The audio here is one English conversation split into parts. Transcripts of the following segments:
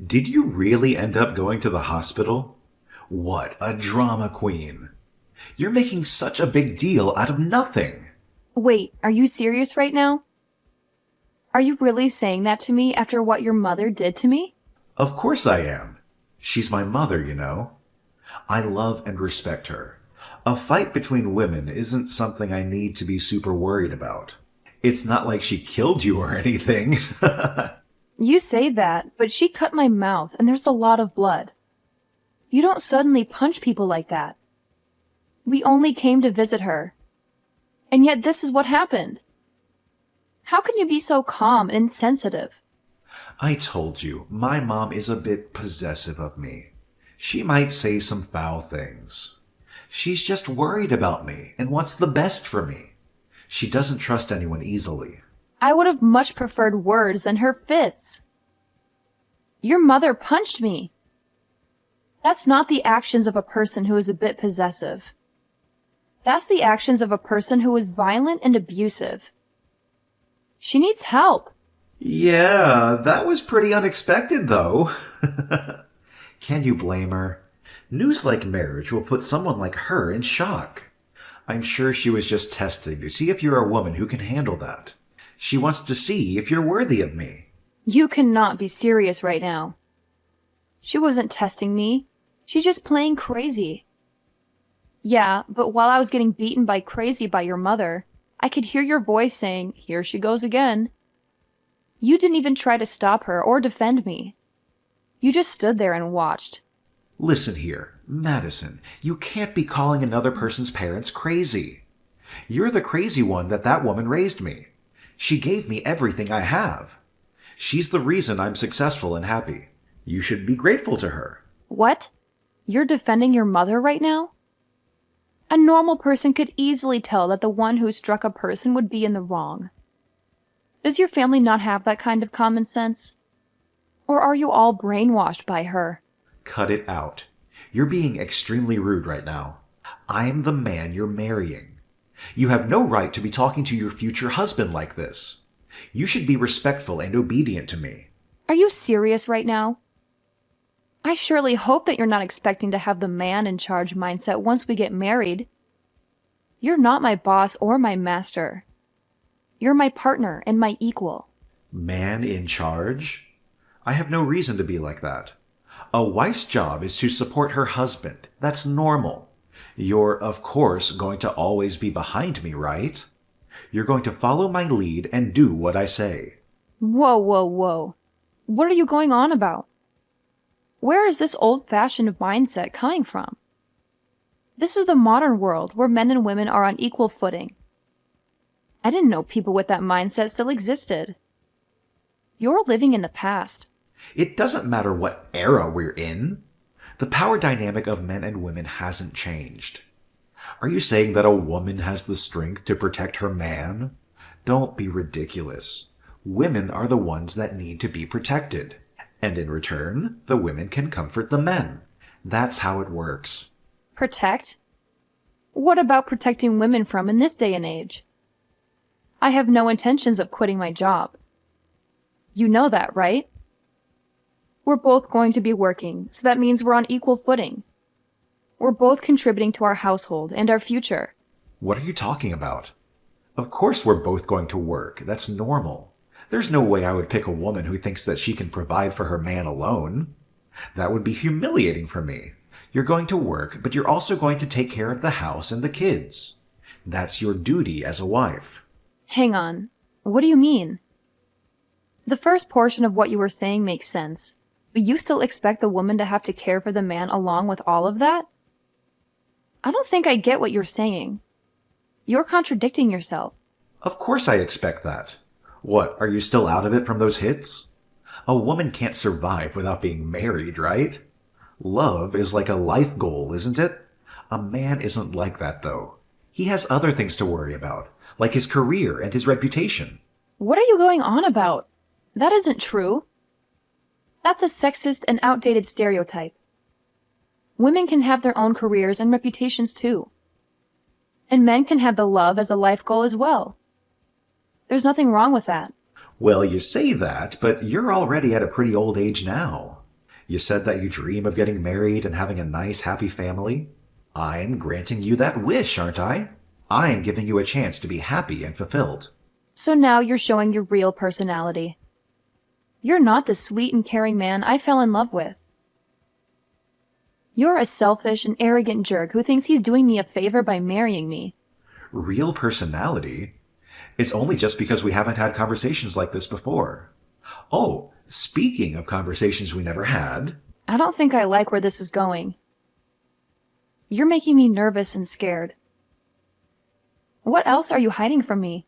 Did you really end up going to the hospital? What a drama queen. You're making such a big deal out of nothing. Wait, are you serious right now? Are you really saying that to me after what your mother did to me? Of course I am. She's my mother, you know. I love and respect her. A fight between women isn't something I need to be super worried about. It's not like she killed you or anything. You say that, but she cut my mouth and there's a lot of blood. You don't suddenly punch people like that. We only came to visit her. And yet this is what happened. How can you be so calm and sensitive? I told you, my mom is a bit possessive of me. She might say some foul things. She's just worried about me and wants the best for me. She doesn't trust anyone easily. I would have much preferred words than her fists. Your mother punched me. That's not the actions of a person who is a bit possessive. That's the actions of a person who is violent and abusive. She needs help. Yeah, that was pretty unexpected, though. Can you blame her? News like marriage will put someone like her in shock. I'm sure she was just testing to see if you're a woman who can handle that. She wants to see if you're worthy of me. You cannot be serious right now. She wasn't testing me. She's just playing crazy. Yeah, but while I was getting beaten by crazy by your mother, I could hear your voice saying, "Here she goes again." You didn't even try to stop her or defend me. You just stood there and watched. Listen here, Madison, you can't be calling another person's parents crazy. You're the crazy one that woman raised me. She gave me everything I have. She's the reason I'm successful and happy. You should be grateful to her. What? You're defending your mother right now? A normal person could easily tell that the one who struck a person would be in the wrong. Does your family not have that kind of common sense? Or are you all brainwashed by her? Cut it out. You're being extremely rude right now. I'm the man you're marrying. You have no right to be talking to your future husband like this. You should be respectful and obedient to me. Are you serious right now? I surely hope that you're not expecting to have the man in charge mindset once we get married. You're not my boss or my master. You're my partner and my equal. Man in charge? I have no reason to be like that. A wife's job is to support her husband. That's normal. You're, of course, going to always be behind me, right? You're going to follow my lead and do what I say. Whoa, whoa, whoa. What are you going on about? Where is this old-fashioned mindset coming from? This is the modern world where men and women are on equal footing. I didn't know people with that mindset still existed. You're living in the past. It doesn't matter what era we're in. The power dynamic of men and women hasn't changed. Are you saying that a woman has the strength to protect her man? Don't be ridiculous. Women are the ones that need to be protected. And in return, the women can comfort the men. That's how it works. Protect? What about protecting women from in this day and age? I have no intentions of quitting my job. You know that, right? We're both going to be working, so that means we're on equal footing. We're both contributing to our household and our future. What are you talking about? Of course we're both going to work. That's normal. There's no way I would pick a woman who thinks that she can provide for her man alone. That would be humiliating for me. You're going to work, but you're also going to take care of the house and the kids. That's your duty as a wife. Hang on. What do you mean? The first portion of what you were saying makes sense, but you still expect the woman to have to care for the man along with all of that? I don't think I get what you're saying. You're contradicting yourself. Of course I expect that. What, are you still out of it from those hits? A woman can't survive without being married, right? Love is like a life goal, isn't it? A man isn't like that, though. He has other things to worry about, like his career and his reputation. What are you going on about? That isn't true. That's a sexist and outdated stereotype. Women can have their own careers and reputations too. And men can have the love as a life goal as well. There's nothing wrong with that. Well, you say that, but you're already at a pretty old age now. You said that you dream of getting married and having a nice, happy family. I'm granting you that wish, aren't I? I am giving you a chance to be happy and fulfilled. So now you're showing your real personality. You're not the sweet and caring man I fell in love with. You're a selfish and arrogant jerk who thinks he's doing me a favor by marrying me. Real personality? It's only just because we haven't had conversations like this before. Oh, speaking of conversations we never had. I don't think I like where this is going. You're making me nervous and scared. What else are you hiding from me?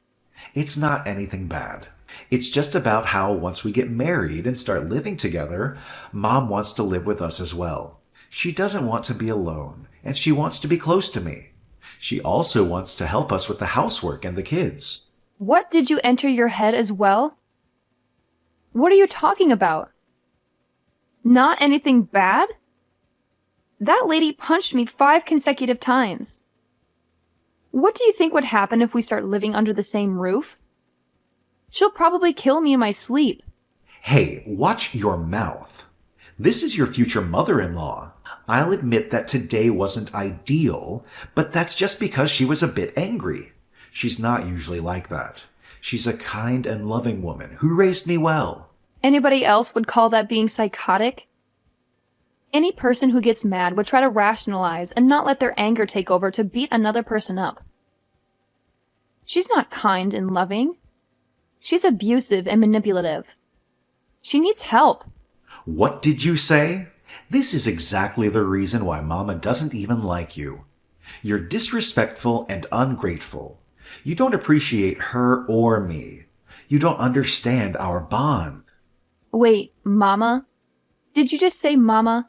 It's not anything bad. It's just about how once we get married and start living together, Mom wants to live with us as well. She doesn't want to be alone, and she wants to be close to me. She also wants to help us with the housework and the kids. What did you enter your head as well? What are you talking about? Not anything bad? That lady punched me 5 consecutive times. What do you think would happen if we start living under the same roof? She'll probably kill me in my sleep. Hey, watch your mouth. This is your future mother-in-law. I'll admit that today wasn't ideal, but that's just because she was a bit angry. She's not usually like that. She's a kind and loving woman who raised me well. Anybody else would call that being psychotic? Any person who gets mad would try to rationalize and not let their anger take over to beat another person up. She's not kind and loving. She's abusive and manipulative. She needs help. What did you say? This is exactly the reason why Mama doesn't even like you. You're disrespectful and ungrateful. You don't appreciate her or me. You don't understand our bond. Wait, Mama? Did you just say Mama?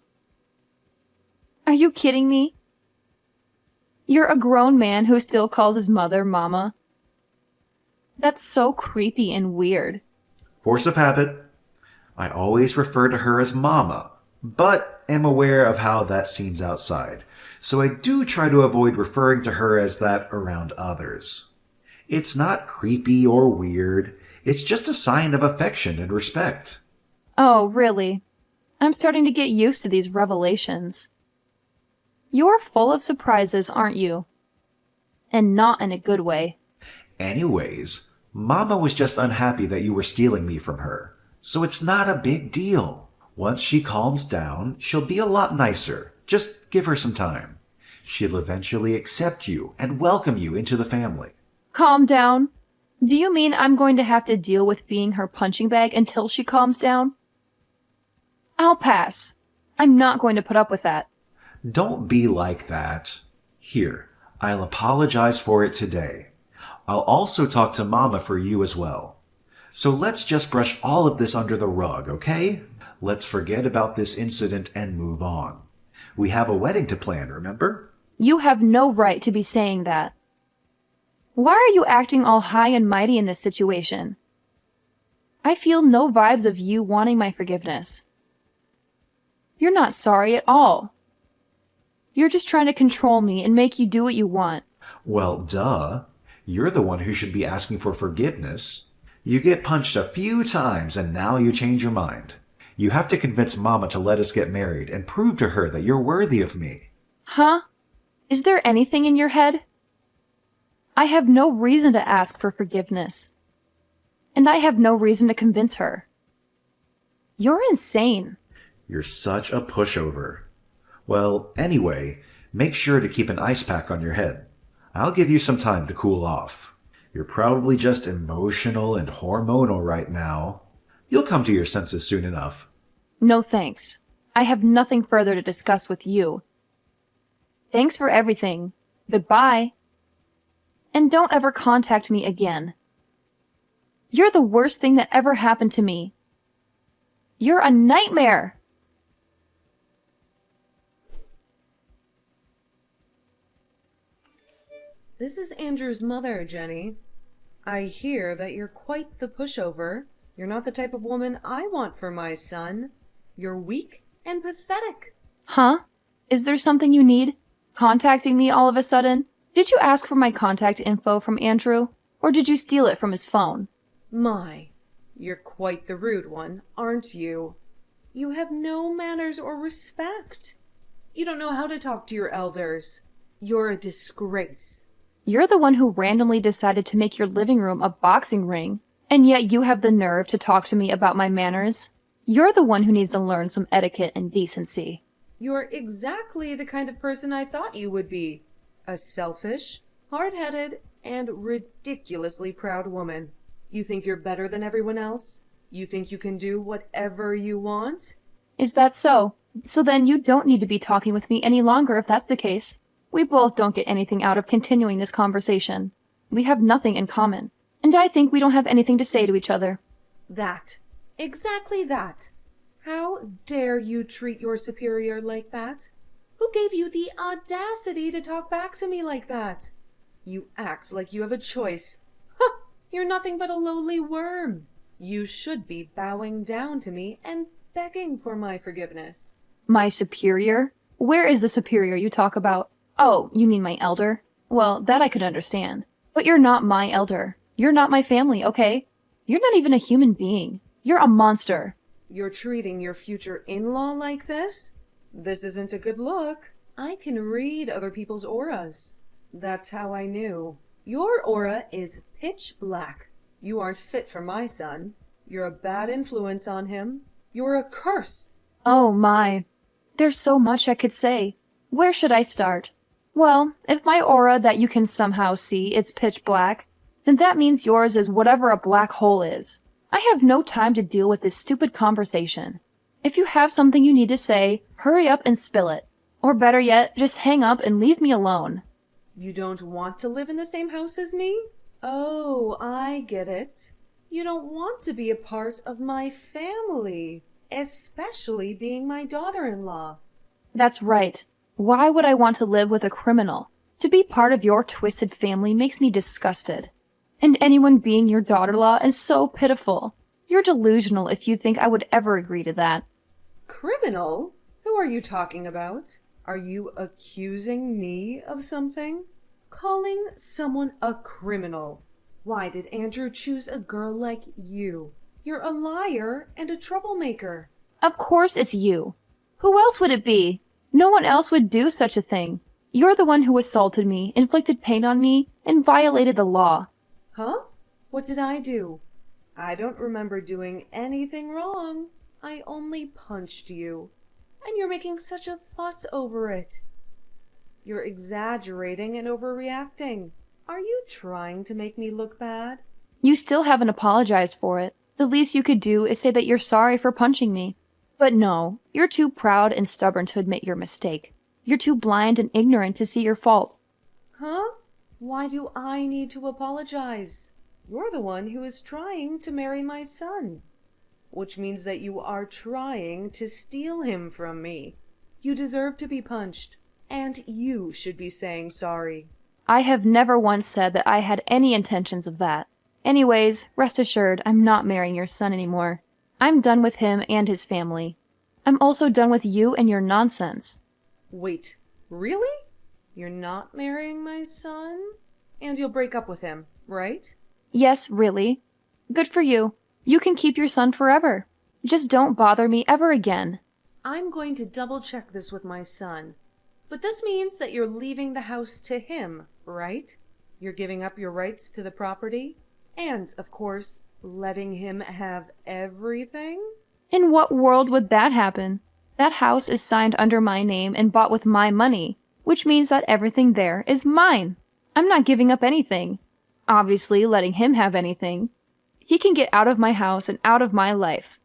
Are you kidding me? You're a grown man who still calls his mother Mama. That's so creepy and weird. Force of habit. I always refer to her as Mama, but am aware of how that seems outside, so I do try to avoid referring to her as that around others. It's not creepy or weird. It's just a sign of affection and respect. Oh, really? I'm starting to get used to these revelations. You're full of surprises, aren't you? And not in a good way. Anyways, Mama was just unhappy that you were stealing me from her, so it's not a big deal. Once she calms down, she'll be a lot nicer. Just give her some time. She'll eventually accept you and welcome you into the family. Calm down? Do you mean I'm going to have to deal with being her punching bag until she calms down? I'll pass. I'm not going to put up with that. Don't be like that. Here, I'll apologize for it today. I'll also talk to Mama for you as well. So let's just brush all of this under the rug, okay? Let's forget about this incident and move on. We have a wedding to plan, remember? You have no right to be saying that. Why are you acting all high and mighty in this situation? I feel no vibes of you wanting my forgiveness. You're not sorry at all. You're just trying to control me and make you do what you want. Well, duh. You're the one who should be asking for forgiveness. You get punched a few times and now you change your mind. You have to convince Mama to let us get married and prove to her that you're worthy of me. Huh? Is there anything in your head? I have no reason to ask for forgiveness. And I have no reason to convince her. You're insane. You're such a pushover. Well, anyway, make sure to keep an ice pack on your head. I'll give you some time to cool off. You're probably just emotional and hormonal right now. You'll come to your senses soon enough. No thanks. I have nothing further to discuss with you. Thanks for everything. Goodbye. And don't ever contact me again. You're the worst thing that ever happened to me. You're a nightmare. This is Andrew's mother, Jenny. I hear that you're quite the pushover. You're not the type of woman I want for my son. You're weak and pathetic. Huh? Is there something you need? Contacting me all of a sudden? Did you ask for my contact info from Andrew? Or did you steal it from his phone? My, you're quite the rude one, aren't you? You have no manners or respect. You don't know how to talk to your elders. You're a disgrace. You're the one who randomly decided to make your living room a boxing ring, and yet you have the nerve to talk to me about my manners. You're the one who needs to learn some etiquette and decency. You're exactly the kind of person I thought you would be. A selfish, hard-headed, and ridiculously proud woman. You think you're better than everyone else? You think you can do whatever you want? Is that so? So then you don't need to be talking with me any longer if that's the case. We both don't get anything out of continuing this conversation. We have nothing in common, and I think we don't have anything to say to each other. That. Exactly that. How dare you treat your superior like that? Who gave you the audacity to talk back to me like that? You act like you have a choice. Huh! You're nothing but a lowly worm. You should be bowing down to me and begging for my forgiveness. My superior? Where is the superior you talk about? Oh, you mean my elder? Well, that I could understand. But you're not my elder. You're not my family, okay? You're not even a human being. You're a monster. You're treating your future in-law like this? This isn't a good look. I can read other people's auras. That's how I knew. Your aura is pitch black. You aren't fit for my son. You're a bad influence on him. You're a curse. Oh my. There's so much I could say. Where should I start? Well, if my aura that you can somehow see is pitch black, then that means yours is whatever a black hole is. I have no time to deal with this stupid conversation. If you have something you need to say, hurry up and spill it. Or better yet, just hang up and leave me alone. You don't want to live in the same house as me? Oh, I get it. You don't want to be a part of my family, especially being my daughter-in-law. That's right. Why would I want to live with a criminal? To be part of your twisted family makes me disgusted. And anyone being your daughter-in-law is so pitiful. You're delusional if you think I would ever agree to that. Criminal? Who are you talking about? Are you accusing me of something? Calling someone a criminal? Why did Andrew choose a girl like you? You're a liar and a troublemaker. Of course it's you. Who else would it be? No one else would do such a thing. You're the one who assaulted me, inflicted pain on me, and violated the law. Huh? What did I do? I don't remember doing anything wrong. I only punched you. And you're making such a fuss over it. You're exaggerating and overreacting. Are you trying to make me look bad? You still haven't apologized for it. The least you could do is say that you're sorry for punching me. But no, you're too proud and stubborn to admit your mistake. You're too blind and ignorant to see your fault. Huh? Why do I need to apologize? You're the one who is trying to marry my son. Which means that you are trying to steal him from me. You deserve to be punched. And you should be saying sorry. I have never once said that I had any intentions of that. Anyways, rest assured, I'm not marrying your son anymore. I'm done with him and his family. I'm also done with you and your nonsense. Wait, really? You're not marrying my son? And you'll break up with him, right? Yes, really. Good for you. You can keep your son forever. Just don't bother me ever again. I'm going to double-check this with my son. But this means that you're leaving the house to him, right? You're giving up your rights to the property? And, of course, letting him have everything? In what world would that happen? That house is signed under my name and bought with my money, which means that everything there is mine. I'm not giving up anything. Obviously, letting him have anything. He can get out of my house and out of my life.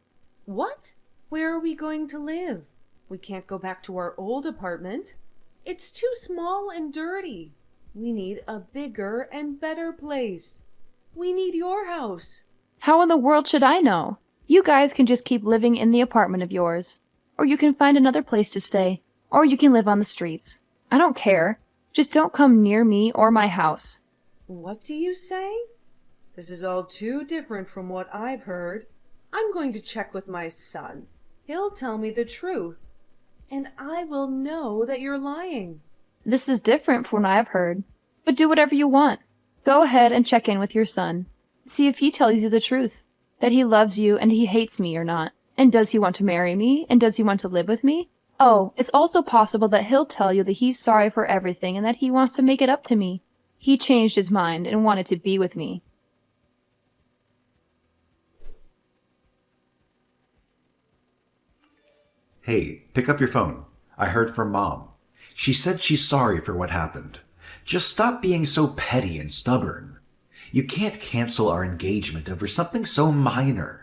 What? Where are we going to live? We can't go back to our old apartment. It's too small and dirty. We need a bigger and better place. We need your house. How in the world should I know? You guys can just keep living in the apartment of yours. Or you can find another place to stay. Or you can live on the streets. I don't care. Just don't come near me or my house. What do you say? This is all too different from what I've heard. I'm going to check with my son. He'll tell me the truth. And I will know that you're lying. This is different from what I've heard. But do whatever you want. Go ahead and check in with your son. See if he tells you the truth. That he loves you and he hates me or not. And does he want to marry me? And does he want to live with me? Oh, it's also possible that he'll tell you that he's sorry for everything and that he wants to make it up to me. He changed his mind and wanted to be with me. Hey, pick up your phone. I heard from Mom. She said she's sorry for what happened. Just stop being so petty and stubborn. You can't cancel our engagement over something so minor.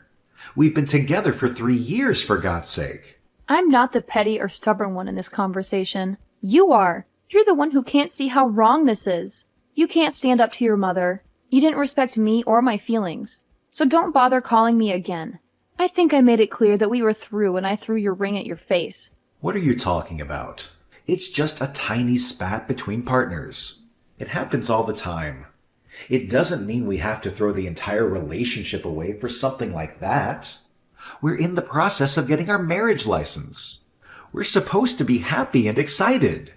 We've been together for 3 years, for God's sake. I'm not the petty or stubborn one in this conversation. You are. You're the one who can't see how wrong this is. You can't stand up to your mother. You didn't respect me or my feelings. So don't bother calling me again. I think I made it clear that we were through when I threw your ring at your face. What are you talking about? It's just a tiny spat between partners. It happens all the time. It doesn't mean we have to throw the entire relationship away for something like that. We're in the process of getting our marriage license. We're supposed to be happy and excited.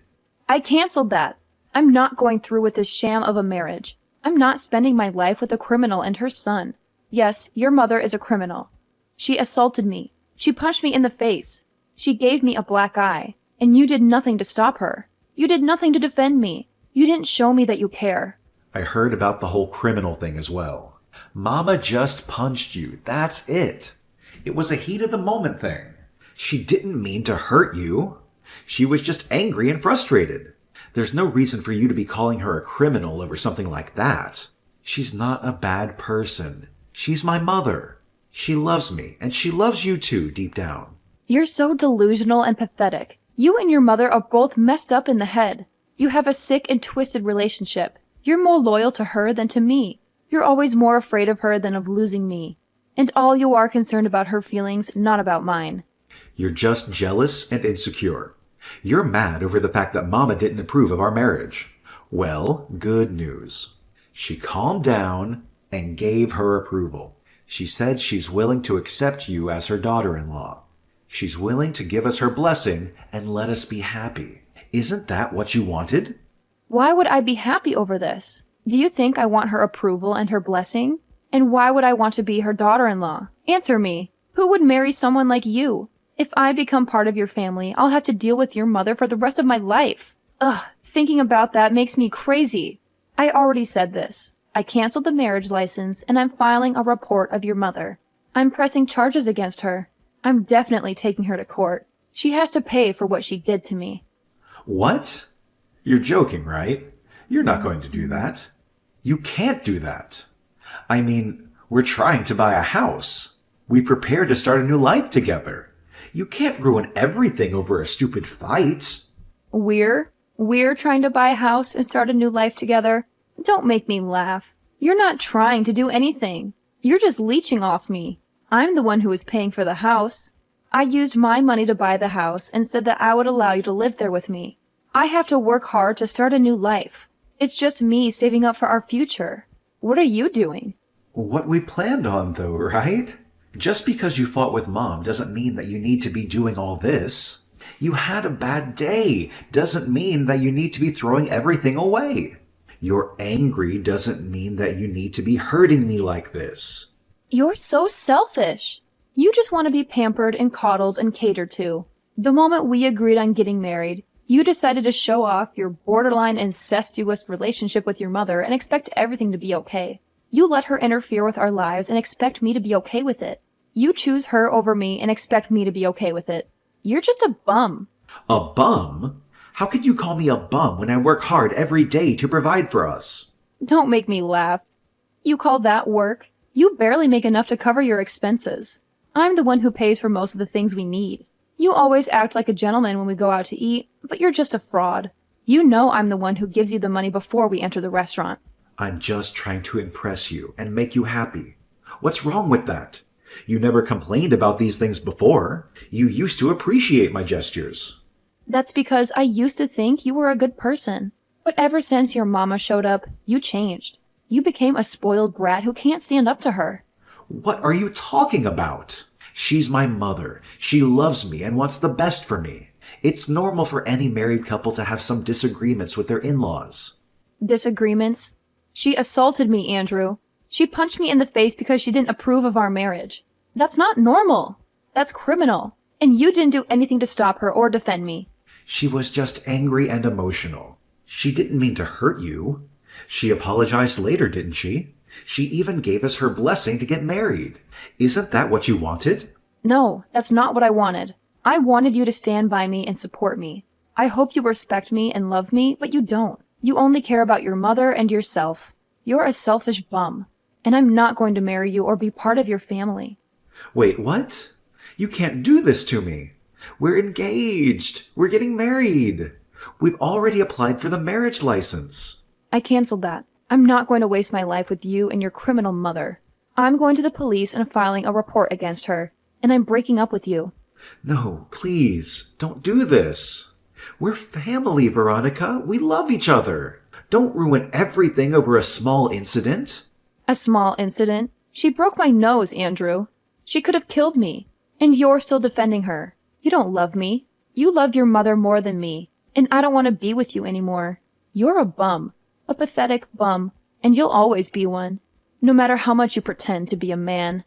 I canceled that. I'm not going through with this sham of a marriage. I'm not spending my life with a criminal and her son. Yes, your mother is a criminal. She assaulted me. She punched me in the face. She gave me a black eye. And you did nothing to stop her. You did nothing to defend me. You didn't show me that you care. I heard about the whole criminal thing as well. Mama just punched you. That's it. It was a heat of the moment thing. She didn't mean to hurt you. She was just angry and frustrated. There's no reason for you to be calling her a criminal over something like that. She's not a bad person. She's my mother. She loves me, and she loves you too, deep down. You're so delusional and pathetic. You and your mother are both messed up in the head. You have a sick and twisted relationship. You're more loyal to her than to me. You're always more afraid of her than of losing me. And all you are concerned about her feelings, not about mine. You're just jealous and insecure. You're mad over the fact that Mama didn't approve of our marriage. Well, good news. She calmed down and gave her approval. She said she's willing to accept you as her daughter-in-law. She's willing to give us her blessing and let us be happy. Isn't that what you wanted? Why would I be happy over this? Do you think I want her approval and her blessing? And why would I want to be her daughter-in-law? Answer me. Who would marry someone like you? If I become part of your family, I'll have to deal with your mother for the rest of my life. Ugh, thinking about that makes me crazy. I already said this. I canceled the marriage license and I'm filing a report of your mother. I'm pressing charges against her. I'm definitely taking her to court. She has to pay for what she did to me. What? You're joking, right? You're not going to do that. You can't do that. I mean, we're trying to buy a house. We prepare to start a new life together. You can't ruin everything over a stupid fight. We're trying to buy a house and start a new life together? Don't make me laugh. You're not trying to do anything. You're just leeching off me. I'm the one who is paying for the house. I used my money to buy the house and said that I would allow you to live there with me. I have to work hard to start a new life. It's just me saving up for our future. What are you doing? What we planned on, though, right? Just because you fought with Mom doesn't mean that you need to be doing all this. You had a bad day doesn't mean that you need to be throwing everything away. You're angry doesn't mean that you need to be hurting me like this. You're so selfish. You just want to be pampered and coddled and catered to. The moment we agreed on getting married, you decided to show off your borderline incestuous relationship with your mother and expect everything to be okay. You let her interfere with our lives and expect me to be okay with it. You choose her over me and expect me to be okay with it. You're just a bum. A bum? How could you call me a bum when I work hard every day to provide for us? Don't make me laugh. You call that work? You barely make enough to cover your expenses. I'm the one who pays for most of the things we need. You always act like a gentleman when we go out to eat, but you're just a fraud. You know I'm the one who gives you the money before we enter the restaurant. I'm just trying to impress you and make you happy. What's wrong with that? You never complained about these things before. You used to appreciate my gestures. That's because I used to think you were a good person. But ever since your mama showed up, you changed. You became a spoiled brat who can't stand up to her. What are you talking about? She's my mother. She loves me and wants the best for me. It's normal for any married couple to have some disagreements with their in-laws. Disagreements? She assaulted me, Andrew. She punched me in the face because she didn't approve of our marriage. That's not normal. That's criminal. And you didn't do anything to stop her or defend me. She was just angry and emotional. She didn't mean to hurt you. She apologized later, didn't she? She even gave us her blessing to get married. Isn't that what you wanted? No, that's not what I wanted. I wanted you to stand by me and support me. I hope you respect me and love me, but you don't. You only care about your mother and yourself. You're a selfish bum. And I'm not going to marry you or be part of your family. Wait, what? You can't do this to me. We're engaged. We're getting married. We've already applied for the marriage license. I canceled that. I'm not going to waste my life with you and your criminal mother. I'm going to the police and filing a report against her. And I'm breaking up with you. No, please, don't do this. We're family, Veronica. We love each other. Don't ruin everything over a small incident. A small incident? She broke my nose, Andrew. She could have killed me. And you're still defending her. You don't love me. You love your mother more than me. And I don't want to be with you anymore. You're a bum. A pathetic bum. And you'll always be one. No matter how much you pretend to be a man.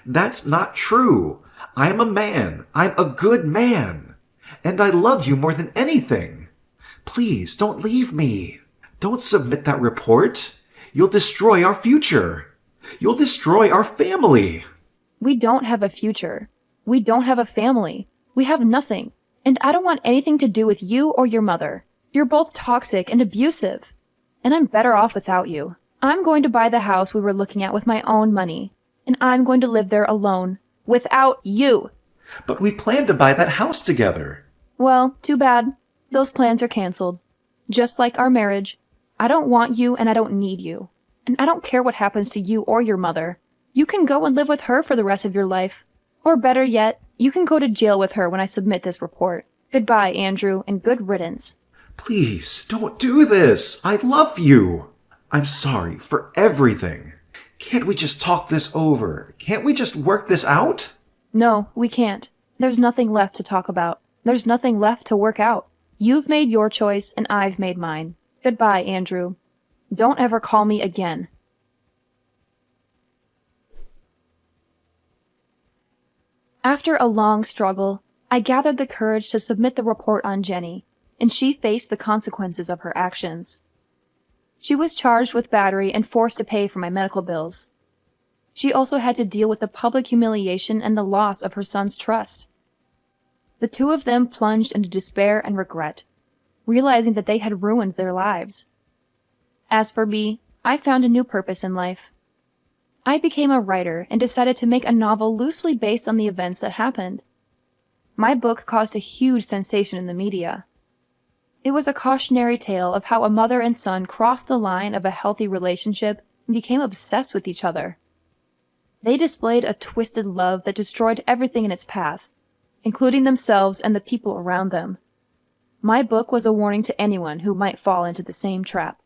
That's not true. I'm a man. I'm a good man. And I love you more than anything. Please, don't leave me. Don't submit that report. You'll destroy our future. You'll destroy our family. We don't have a future. We don't have a family. We have nothing. And I don't want anything to do with you or your mother. You're both toxic and abusive. And I'm better off without you. I'm going to buy the house we were looking at with my own money. And I'm going to live there alone. Without you. But we planned to buy that house together. Well, too bad. Those plans are canceled. Just like our marriage. I don't want you and I don't need you. And I don't care what happens to you or your mother. You can go and live with her for the rest of your life. Or better yet, you can go to jail with her when I submit this report. Goodbye, Andrew, and good riddance. Please, don't do this. I love you. I'm sorry for everything. Can't we just talk this over? Can't we just work this out? No, we can't. There's nothing left to talk about. There's nothing left to work out. You've made your choice and I've made mine. Goodbye, Andrew. Don't ever call me again. After a long struggle, I gathered the courage to submit the report on Jenny, and she faced the consequences of her actions. She was charged with battery and forced to pay for my medical bills. She also had to deal with the public humiliation and the loss of her son's trust. The two of them plunged into despair and regret, realizing that they had ruined their lives. As for me, I found a new purpose in life. I became a writer and decided to make a novel loosely based on the events that happened. My book caused a huge sensation in the media. It was a cautionary tale of how a mother and son crossed the line of a healthy relationship and became obsessed with each other. They displayed a twisted love that destroyed everything in its path, including themselves and the people around them. My book was a warning to anyone who might fall into the same trap.